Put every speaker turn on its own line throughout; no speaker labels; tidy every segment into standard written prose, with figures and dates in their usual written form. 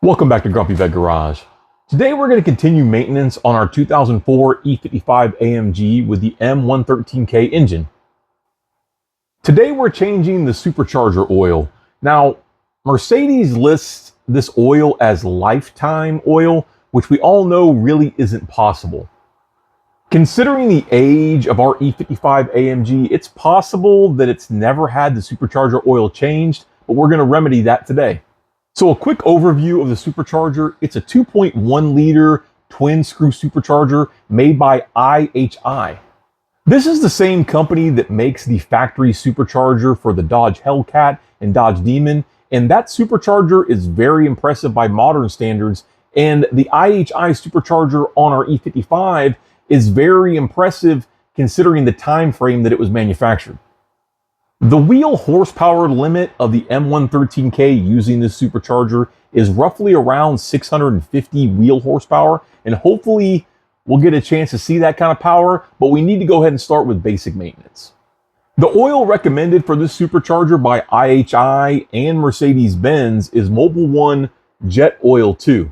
Welcome back to Grumpy Vet Garage. Today we're going to continue maintenance on our 2004 E55 AMG with the M113K engine. Today we're changing the supercharger oil. Now, Mercedes lists this oil as lifetime oil, which we all know really isn't possible. Considering the age of our E55 AMG, it's possible that it's never had the supercharger oil changed, but we're going to remedy that today. So a quick overview of the supercharger. It's a 2.1 liter twin screw supercharger made by IHI. This is the same company that makes the factory supercharger for the Dodge Hellcat and Dodge Demon, and that supercharger is very impressive by modern standards, and the IHI supercharger on our E55 is very impressive considering the time frame that it was manufactured. The wheel horsepower limit of the M113K using this supercharger is roughly around 650 wheel horsepower, and hopefully we'll get a chance to see that kind of power, but we need to go ahead and start with basic maintenance. The oil recommended for this supercharger by IHI and Mercedes-Benz is Mobil 1 Jet Oil 2.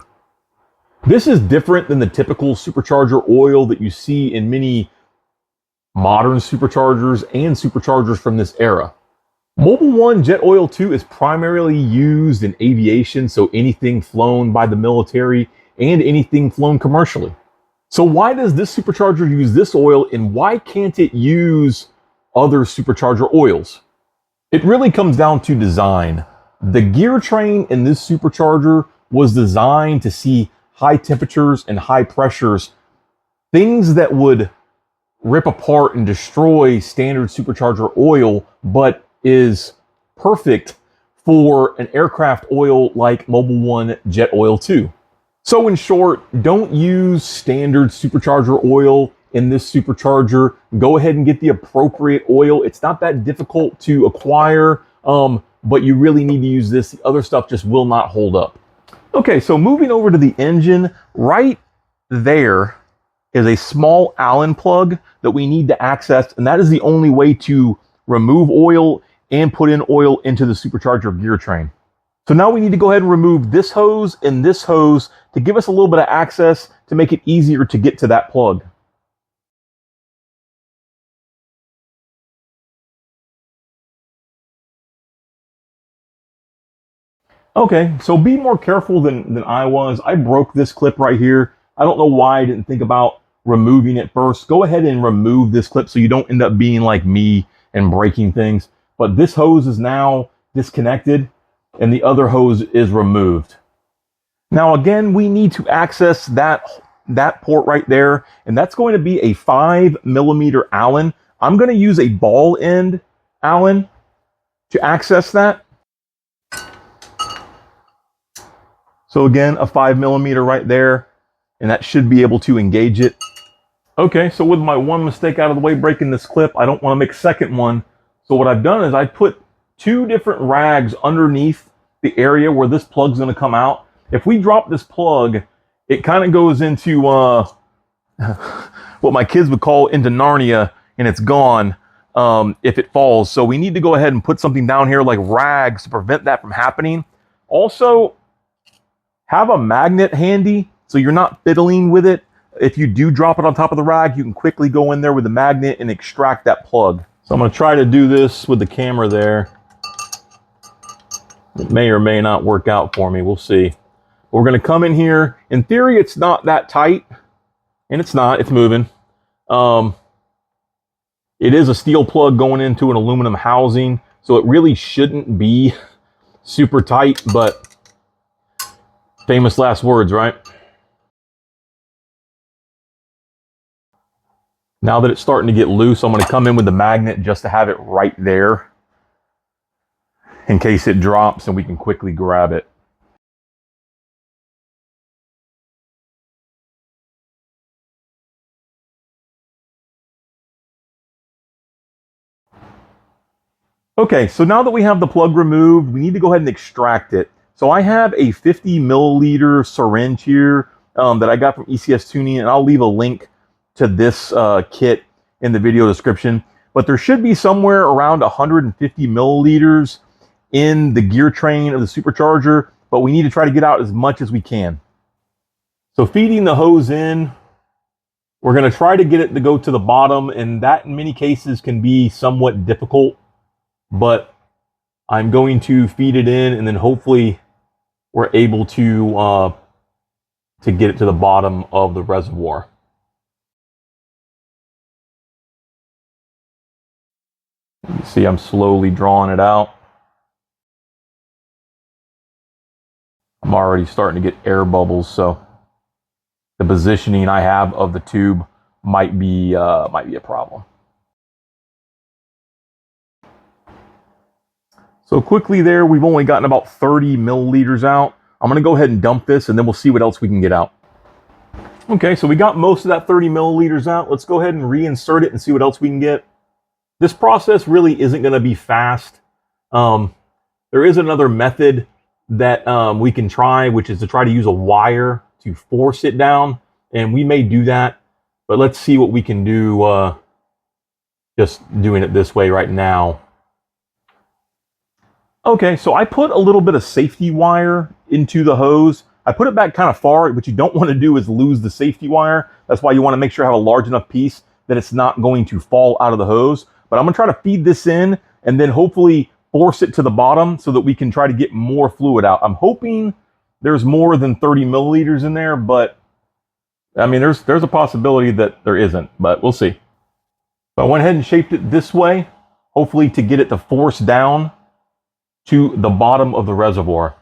This is different than the typical supercharger oil that you see in many modern superchargers and superchargers from this era. Mobil 1 Jet Oil 2 is primarily used in aviation, so anything flown by the military and anything flown commercially. So why does this supercharger use this oil, and why can't it use other supercharger oils? It really comes down to design. The gear train in this supercharger was designed to see high temperatures and high pressures, things that would rip apart and destroy standard supercharger oil, but is perfect for an aircraft oil like Mobil 1 Jet Oil 2. So in short, don't use standard supercharger oil in this supercharger. Go ahead and get the appropriate oil. It's not that difficult to acquire, but you really need to use this. The other stuff just will not hold up. Okay, so moving over to the engine, right there is a small Allen plug that we need to access, and that is the only way to remove oil and put in oil into the supercharger gear train. So now we need to go ahead and remove this hose and this hose to give us a little bit of access to make it easier to get to that plug. Okay, so be more careful than I was. I broke this clip right here. I don't know why I didn't think about removing it first. Go ahead and remove this clip so you don't end up being like me and breaking things. But this hose is now disconnected and the other hose is removed. Now again, we need to access that port right there, and that's going to be a 5mm Allen. I'm going to use a ball end Allen to access that. So again, a 5mm right there, and that should be able to engage it. Okay, so with my one mistake out of the way, breaking this clip, I don't want to make a second one. So what I've done is I put two different rags underneath the area where this plug's going to come out. If we drop this plug, it kind of goes into what my kids would call into Narnia, and it's gone if it falls. So we need to go ahead and put something down here like rags to prevent that from happening. Also, have a magnet handy so you're not fiddling with it. If you do drop it on top of the rag, you can quickly go in there with the magnet and extract that plug. So I'm going to try to do this with the camera there. It may or may not work out for me. We'll see. We're going to come in here. In theory, it's not that tight, and it's not. It's moving. It is a steel plug going into an aluminum housing, so it really shouldn't be super tight, but famous last words, right? Now that it's starting to get loose, I'm going to come in with the magnet just to have it right there in case it drops and we can quickly grab it. Okay, so now that we have the plug removed, we need to go ahead and extract it. So I have a 50mm syringe here that I got from ECS Tuning, and I'll leave a link to this kit in the video description. But there should be somewhere around 150 milliliters in the gear train of the supercharger but we need to try to get out as much as we can. So feeding the hose in, we're going to try to get it to go to the bottom, and that in many cases can be somewhat difficult, but I'm going to feed it in, and then hopefully we're able to get it to the bottom of the reservoir. You see I'm slowly drawing it out. I'm already starting to get air bubbles, so the positioning I have of the tube might be a problem. So quickly there, we've only gotten about 30 milliliters out. I'm going to go ahead and dump this, and then we'll see what else we can get out. Okay, so we got most of that 30 milliliters out. Let's go ahead and reinsert it and see what else we can get. This process really isn't going to be fast. There is another method that we can try, which is to try to use a wire to force it down, and we may do that, but let's see what we can do just doing it this way right now. Okay, so I put a little bit of safety wire into the hose. I put it back kind of far. What you don't want to do is lose the safety wire. That's why you want to make sure you have a large enough piece that it's not going to fall out of the hose. But I'm going to try to feed this in and then hopefully force it to the bottom so that we can try to get more fluid out. I'm hoping there's more than 30 milliliters in there, but I mean, there's a possibility that there isn't, but we'll see. So I went ahead and shaped it this way, hopefully to get it to force down to the bottom of the reservoir.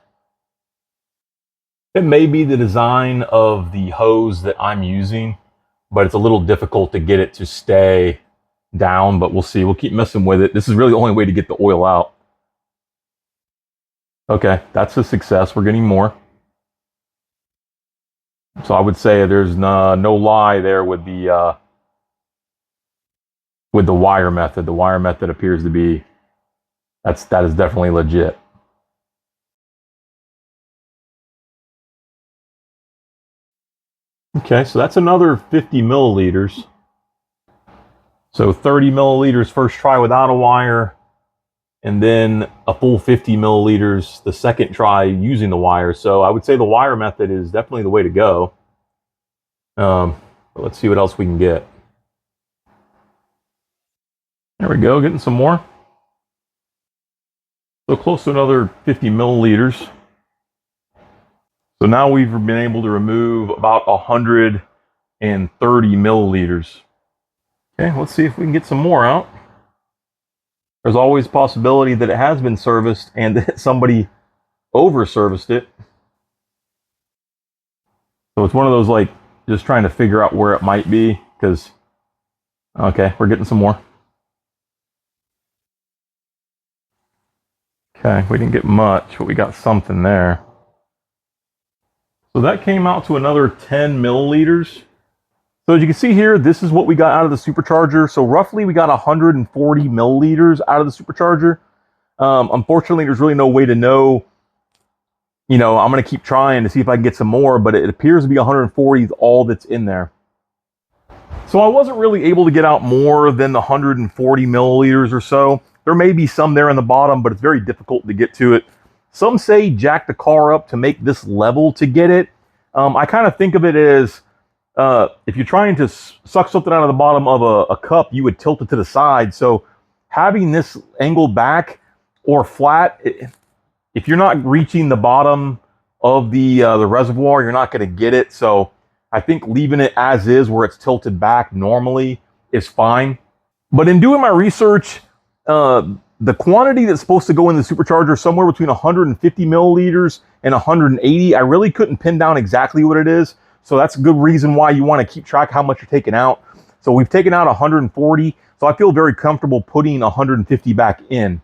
It may be the design of the hose that I'm using, but it's a little difficult to get it to stay down, but we'll see. We'll keep messing with it. This is really the only way to get the oil out. Okay, that's a success. We're getting more. So I would say there's no lie there with the wire method. The wire method appears to be that is definitely legit. Okay, so that's another 50 milliliters. So 30 milliliters first try without a wire, and then a full 50 milliliters the second try using the wire. So I would say the wire method is definitely the way to go. But let's see what else we can get. There we go, getting some more. So close to another 50 milliliters. So now we've been able to remove about 130 milliliters. Okay, let's see if we can get some more out. There's always a possibility that it has been serviced and that somebody over-serviced it. So it's one of those, like, just trying to figure out where it might be, because, okay, we're getting some more. Okay, we didn't get much, but we got something there. So that came out to another 10 milliliters. So as you can see here, this is what we got out of the supercharger. So roughly we got 140 milliliters out of the supercharger. Unfortunately, there's really no way to know. You know, I'm going to keep trying to see if I can get some more, but it appears to be 140 is all that's in there. So I wasn't really able to get out more than the 140 milliliters or so. There may be some there in the bottom, but it's very difficult to get to it. Some say jack the car up to make this level to get it. I kind of think of it as if you're trying to suck something out of the bottom of a cup, you would tilt it to the side. So having this angled back or flat, if you're not reaching the bottom of the reservoir, you're not going to get it. So I think leaving it as is where it's tilted back normally is fine. But in doing my research, the quantity that's supposed to go in the supercharger is somewhere between 150 milliliters and 180. I really couldn't pin down exactly what it is. So that's a good reason why you want to keep track of how much you're taking out. So we've taken out 140. So I feel very comfortable putting 150 back in.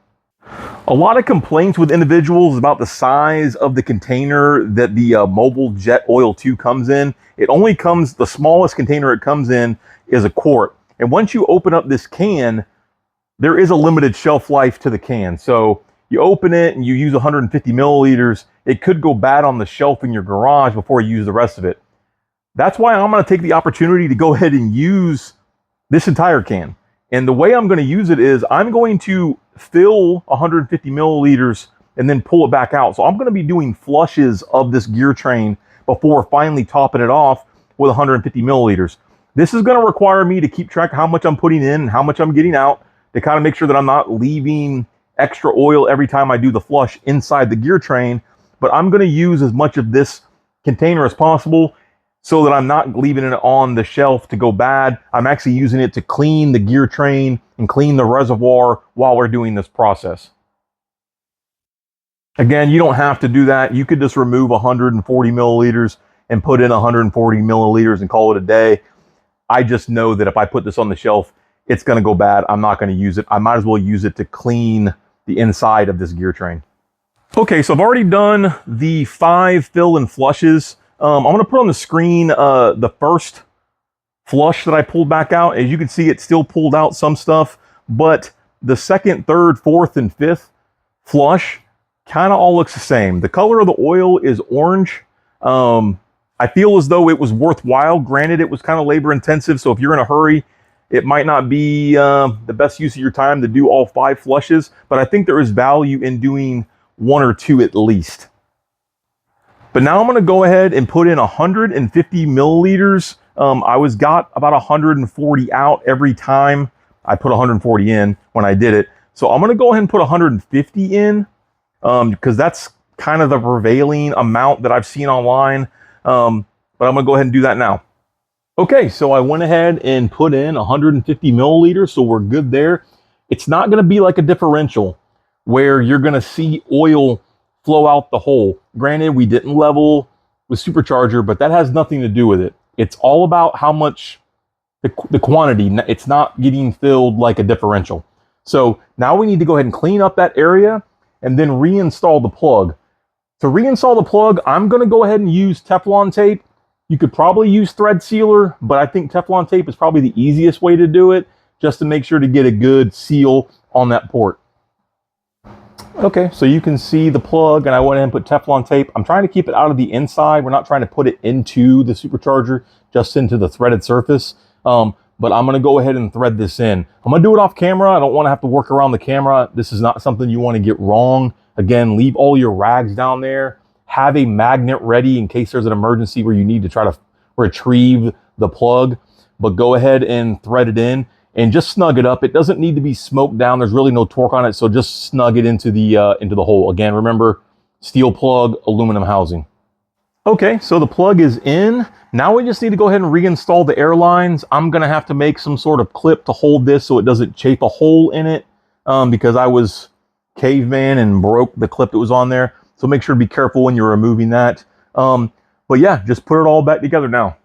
A lot of complaints with individuals about the size of the container that the Mobile Jet Oil 2 comes in. It only comes, the smallest container it comes in is a quart. And once you open up this can, there is a limited shelf life to the can. So you open it and you use 150 milliliters, it could go bad on the shelf in your garage before you use the rest of it. That's why I'm going to take the opportunity to go ahead and use this entire can. And the way I'm going to use it is I'm going to fill 150 milliliters and then pull it back out. So I'm going to be doing flushes of this gear train before finally topping it off with 150 milliliters. This is going to require me to keep track of how much I'm putting in and how much I'm getting out to kind of make sure that I'm not leaving extra oil every time I do the flush inside the gear train. But I'm going to use as much of this container as possible so that I'm not leaving it on the shelf to go bad. I'm actually using it to clean the gear train and clean the reservoir while we're doing this process. Again, you don't have to do that. You could just remove 140 milliliters and put in 140 milliliters and call it a day. I just know that if I put this on the shelf, it's going to go bad. I'm not going to use it. I might as well use it to clean the inside of this gear train. Okay, so I've already done the 5 fill and flushes. I'm going to put on the screen the first flush that I pulled back out. As you can see, it still pulled out some stuff, but the second, third, fourth, and fifth flush kind of all looks the same. The color of the oil is orange. I feel as though it was worthwhile. Granted, it was kind of labor intensive, so if you're in a hurry, it might not be the best use of your time to do all 5 flushes, but I think there is value in doing 1 or 2 at least. But now I'm going to go ahead and put in 150 milliliters. I got about 140 out every time I put 140 in when I did it. So I'm going to go ahead and put 150 in because that's kind of the prevailing amount that I've seen online. But I'm going to go ahead and do that now. Okay, so I went ahead and put in 150 milliliters, so we're good there. It's not going to be like a differential where you're going to see oil flow out the hole. Granted, we didn't level with Supercharger, but that has nothing to do with it. It's all about how much, the quantity. It's not getting filled like a differential. So now we need to go ahead and clean up that area and then reinstall the plug. To reinstall the plug, I'm going to go ahead and use Teflon tape. You could probably use thread sealer, but I think Teflon tape is probably the easiest way to do it, just to make sure to get a good seal on that port. Okay, so you can see the plug, and I went ahead and put Teflon tape. I'm trying to keep it out of the inside. We're not trying to put it into the Supercharger, just into the threaded surface. But I'm going to go ahead and thread this in. I'm going to do it off camera. I don't want to have to work around the camera. This is not something you want to get wrong. Again, leave all your rags down there. Have a magnet ready in case there's an emergency where you need to try to retrieve the plug. But go ahead and thread it in and just snug it up. It doesn't need to be smoked down. There's really no torque on it, so just snug it into the hole. Again, remember, steel plug, aluminum housing. Okay, so the plug is in. Now we just need to go ahead and reinstall the air lines. I'm gonna have to make some sort of clip to hold this so it doesn't chafe a hole in it because I was caveman and broke the clip that was on there. So make sure to be careful when you're removing that. But yeah, just put it all back together now.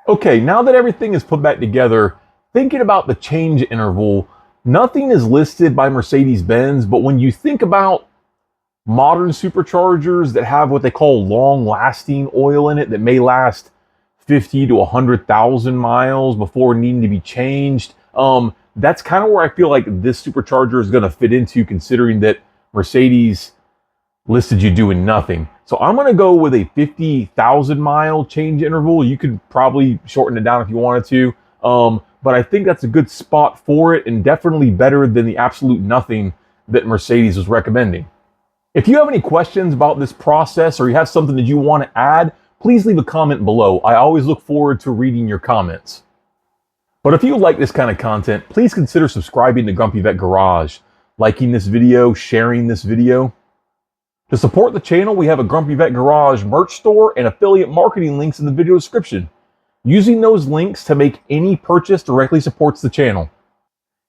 Okay, now that everything is put back together, thinking about the change interval, nothing is listed by Mercedes-Benz, but when you think about modern superchargers that have what they call long-lasting oil in it that may last 50 to 100,000 miles before needing to be changed, that's kind of where I feel like this supercharger is going to fit into, considering that Mercedes listed you doing nothing. So I'm going to go with a 50,000 mile change interval. You could probably shorten it down if you wanted to. But I think that's a good spot for it and definitely better than the absolute nothing that Mercedes was recommending. If you have any questions about this process or you have something that you want to add, please leave a comment below. I always look forward to reading your comments. But if you like this kind of content, please consider subscribing to Grumpy Vet Garage, liking this video, sharing this video. To support the channel, we have a Grumpy Vet Garage merch store and affiliate marketing links in the video description. Using those links to make any purchase directly supports the channel.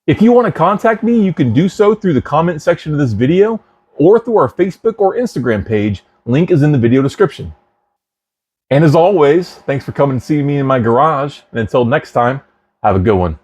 If you want to contact me, you can do so through the comment section of this video or through our Facebook or Instagram page. Link is in the video description. And as always, thanks for coming and seeing me in my garage. And until next time, have a good one.